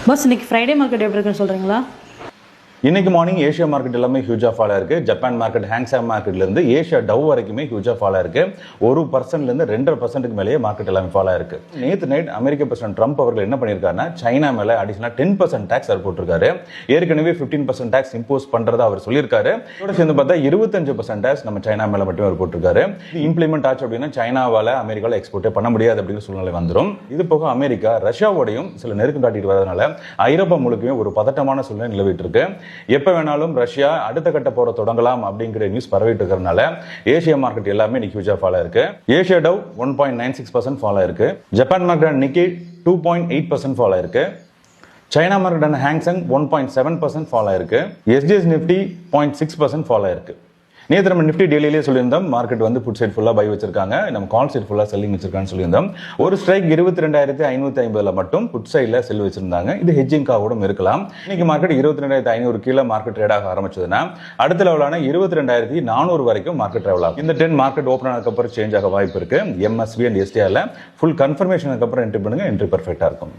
Bus இன்னைக்கு Friday market எப்படி இருக்குன்னு சொல்கிறீங்களா? இன்னைக்கு மார்னிங் ஏஷியா மார்க்கெட் எல்லாமே ஹியூஜா ஃபாலா இருக்கு. ஜப்பான் மார்க்கெட் ஹாங்ஸாங் மார்க்கெட்ல இருந்து ஏஷியா டவ் வரைக்குமே ஹியூஜா ஃபாலா இருக்கு. 1% இருந்து 2.5% மேலேயே மார்க்கெட் எல்லாமே ஃபாலா இருக்கு. நேற்று நைட் அமெரிக்க பிரசிடென்ட் ட்ரம்ப் அவர்கள் என்ன பண்ணியிருக்காருன்னா சைனா மேல அடிஷனலா 10% டாக்ஸ் அவர் போட்டிருக்காரு. ஏற்கனவே 15% டாக்ஸ் இம்போஸ் பண்றதா அவர் சொல்லியிருக்காரு. இதோட சேர்ந்து பார்த்தா 25% டாக்ஸ் நம்ம சைனா மேல மட்டும் அவர் போட்டிருக்காரு. இது இம்ப்ளிமெண்ட் ஆச்சு அப்படின்னா சைனாவால அமெரிக்காவில் எக்ஸ்போர்ட்டே பண்ண முடியாது அப்படிங்கிற சூழ்நிலை வந்துடும். இது போக அமெரிக்கா ரஷ்யாவோடையும் சில நெருக்கம் காட்டிட்டு வரதுனால ஐரோப்பா முழுக்கவே ஒரு பதட்டமான சூழ்நிலை நிலவிட்டு இருக்கு. எப்ப வேணாலும் ரஷ்யா அடுத்த கட்ட போற தொடங்கலாம் அப்படிங்கிற நியூஸ் பரவிட்டு இருக்கிறதுனால ஏசியா மார்க்கெட் எல்லாமே இன்னைக்கு ஹியூஜா ஃபாலா இருக்கு. ஏசியா டவ் 1.96% ஃபாலா இருக்கு. ஜப்பான் மார்க்கெட் நிக்கி 2.8% ஃபாலா இருக்கு. சைனா மார்க்கெட் ஹாங்ஸாங் 1.7% ஃபாலா இருக்கு. எஸ்டிஎஸ் நிஃப்டி 0.6% ஃபாலா இருக்கு. நேற்று நம்ம நிஃப்டி டெய்லியிலே சொல்லியிருந்தோம் மார்க்கெட் வந்து புட் சைட் ஃபுல்லாக பை வச்சிருக்காங்க, நம்ம கால் சைட் ஃபுல்லாக செல்லிங் வச்சிருக்கான்னு சொல்லியிருந்தோம். ஒரு ஸ்ட்ரைக் 22,550 மட்டும் புட் சைடில் செல் வச்சிருந்தாங்க. இது ஹெட்ஜிங்காக இருக்கலாம். இன்னைக்கு மார்க்கெட் 22,500 கீழே மார்க்கெட் ட்ரேட் ஆக ஆரம்பிச்சதுன்னா அடுத்த லெவலான 22,400 வரைக்கும் மார்க்கெட் ட்ராவல் ஆகும். இந்த ட்ரெண்ட் மார்க்கெட் ஓப்பன் ஆனதுக்கப்புறம் சேஞ்ச் ஆக வாய்ப்பு இருக்கு. எம்எஸ்வி அண்ட் எஸ்டிஆர்ல ஃபுல் கன்ஃபர்மேஷனுக்கு அப்புறம் என்ட்ரி பண்ணுங்க, என்ட்ரி பர்ஃபெக்டாக இருக்கும்.